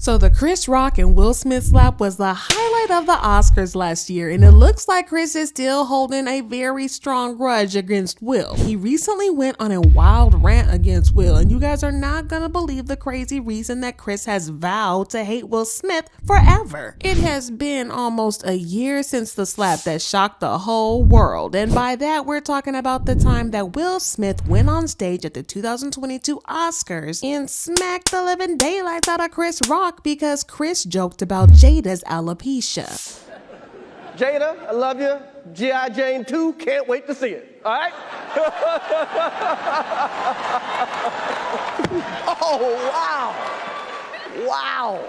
So the Chris Rock and Will Smith slap was the highlight of the Oscars last year, and it looks like Chris is still holding a very strong grudge against Will. He recently went on a wild rant against Will, and you guys are not gonna believe the crazy reason that Chris has vowed to hate Will Smith forever. It has been almost a year since the slap that shocked the whole world, and by that we're talking about the time that Will Smith went on stage at the 2022 Oscars and smacked the living daylights out of Chris Rock because Chris joked about Jada's alopecia. Jada, I love you. G.I. Jane 2, can't wait to see it. All right? Oh, wow. Wow.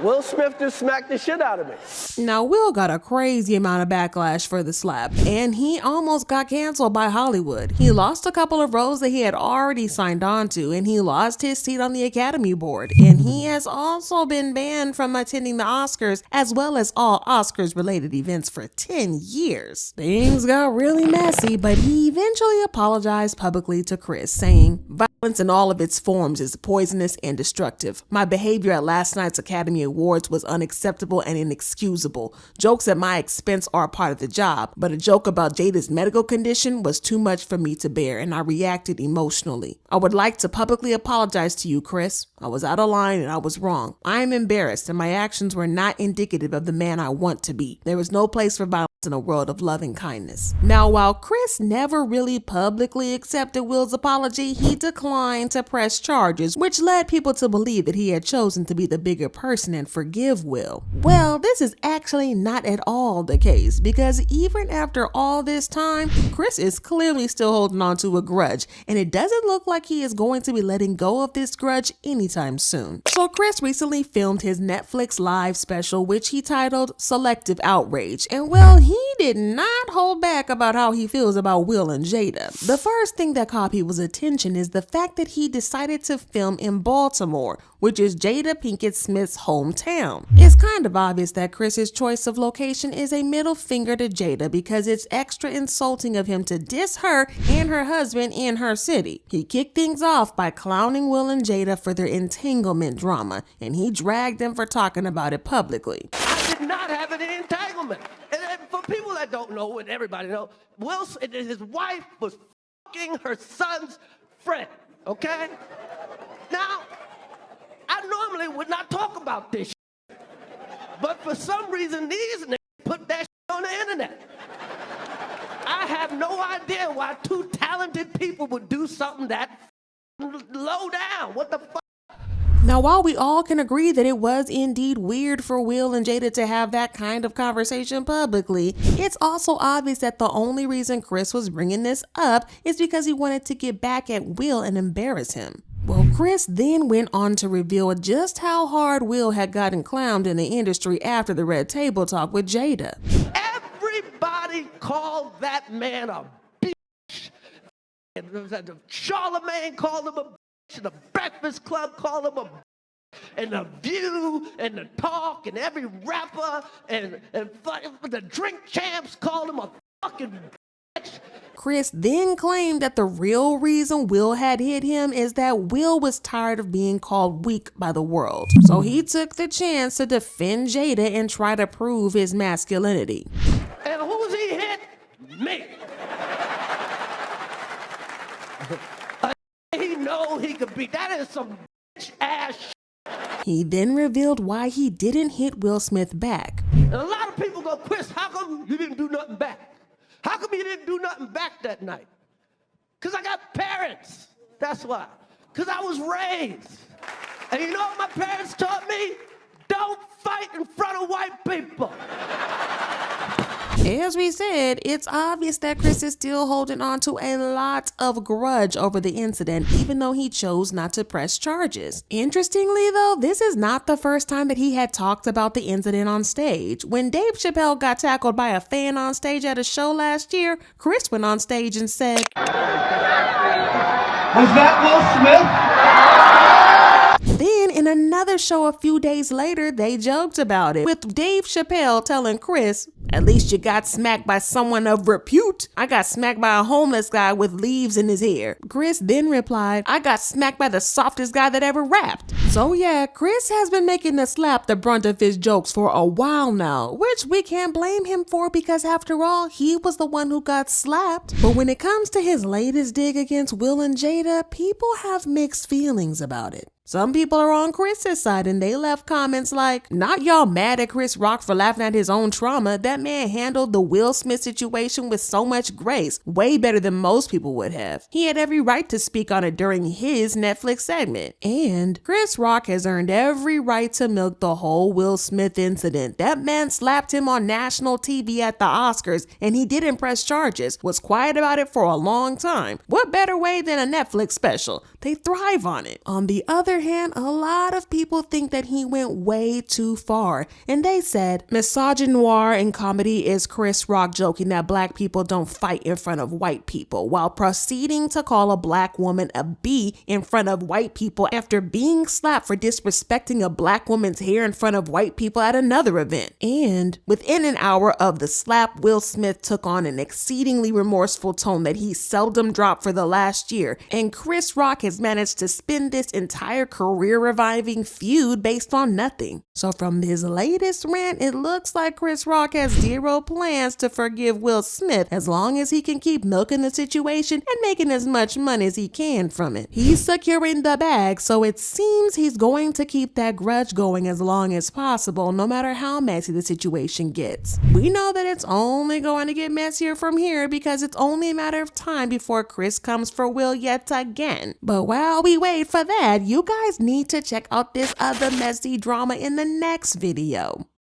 Will Smith just smacked the shit out of me. Now, Will got a crazy amount of backlash for the slap, and he almost got canceled by Hollywood. He lost a couple of roles that he had already signed on to, and he lost his seat on the Academy Board. And he has also been banned from attending the Oscars, as well as all Oscars-related events for 10 years. Things got really messy, but he eventually apologized publicly to Chris, saying, "Violence in all of its forms is poisonous and destructive. My behavior at last night's Academy Awards was unacceptable and inexcusable. Jokes at my expense are a part of the job, but a joke about Jada's medical condition was too much for me to bear, and I reacted emotionally. I would like to publicly apologize to you, Chris. I was out of line and I was wrong. I am embarrassed, and my actions were not indicative of the man I want to be. There is no place for violence in a world of love and kindness." Now, while Chris never really publicly accepted Will's apology, he declined to press charges, which led people to believe that he had chosen to be the bigger person and forgive Will. Well, this is actually not at all the case, because even after all this time, Chris is clearly still holding on to a grudge, and it doesn't look like he is going to be letting go of this grudge anytime soon. So Chris recently filmed his Netflix live special, which he titled Selective Outrage, and well, he did not hold back about how he feels about Will and Jada. The first thing that caught people's attention is the fact that he decided to film in Baltimore, which is Jada Pinkett Smith's hometown. It's kind of obvious that Chris's choice of location is a middle finger to Jada, because it's extra insulting of him to diss her and her husband in her city. He kicked things off by clowning Will and Jada for their entanglement drama, and he dragged them for talking about it publicly. I did not have any entanglement. And for people that don't know, and everybody knows, Will and his wife was fucking her son's friend, okay? Now, I normally would not talk about this shit, but for some reason, these niggas put that shit on the internet. I have no idea why two talented people would do something that low down. What the fuck? Now, while we all can agree that it was indeed weird for Will and Jada to have that kind of conversation publicly, it's also obvious that the only reason Chris was bringing this up is because he wanted to get back at Will and embarrass him. Well, Chris then went on to reveal just how hard Will had gotten clowned in the industry after the Red Table Talk with Jada. Everybody called that man a bitch. Charlemagne called him a bitch. The Breakfast Club called him a bitch. And The View and The Talk and every rapper and the Drink Champs called him a fucking bitch. Chris then claimed that the real reason Will had hit him is that Will was tired of being called weak by the world. So he took the chance to defend Jada and try to prove his masculinity. And who's he hit? Me. He know he could beat. That is some bitch ass shit. He then revealed why he didn't hit Will Smith back. And a lot of people go, "Chris, how come you didn't do nothing back? How come you didn't do nothing back that night?" Because I got parents. That's why. Because I was raised. And you know what my parents taught me? Don't fight in front of white people. As we said, it's obvious that Chris is still holding on to a lot of grudge over the incident, even though he chose not to press charges. Interestingly though, this is not the first time that he had talked about the incident on stage. When Dave Chappelle got tackled by a fan on stage at a show last year, Chris went on stage and said, "Was that Will Smith?" Then in another show a few days later, they joked about it, with Dave Chappelle telling Chris, "At least you got smacked by someone of repute. I got smacked by a homeless guy with leaves in his hair." Chris then replied, "I got smacked by the softest guy that ever rapped." So yeah, Chris has been making the slap the brunt of his jokes for a while now, which we can't blame him for because after all, he was the one who got slapped. But when it comes to his latest dig against Will and Jada, people have mixed feelings about it. Some people are on Chris's side and they left comments like, not y'all mad at Chris Rock for laughing at his own trauma. That man handled the Will Smith situation with so much grace, way better than most people would have. He had every right to speak on it during his Netflix segment. And Chris Rock has earned every right to milk the whole Will Smith incident. That man slapped him on national TV at the Oscars and he didn't press charges, was quiet about it for a long time. What better way than a Netflix special? They thrive on it. On the other hand, a lot of people think that he went way too far, and they said misogynoir in comedy is Chris Rock joking that black people don't fight in front of white people, while proceeding to call a black woman a B in front of white people after being slapped for disrespecting a black woman's hair in front of white people at another event. And within an hour of the slap, Will Smith took on an exceedingly remorseful tone that he seldom dropped for the last year, and Chris Rock has managed to spin this entire career-reviving feud based on nothing. So from his latest rant, it looks like Chris Rock has zero plans to forgive Will Smith as long as he can keep milking the situation and making as much money as he can from it. He's securing the bag, so it seems he's going to keep that grudge going as long as possible, no matter how messy the situation gets. We know that it's only going to get messier from here because it's only a matter of time before Chris comes for Will yet again. But while we wait for that, you guys need to check out this other messy drama in the next video.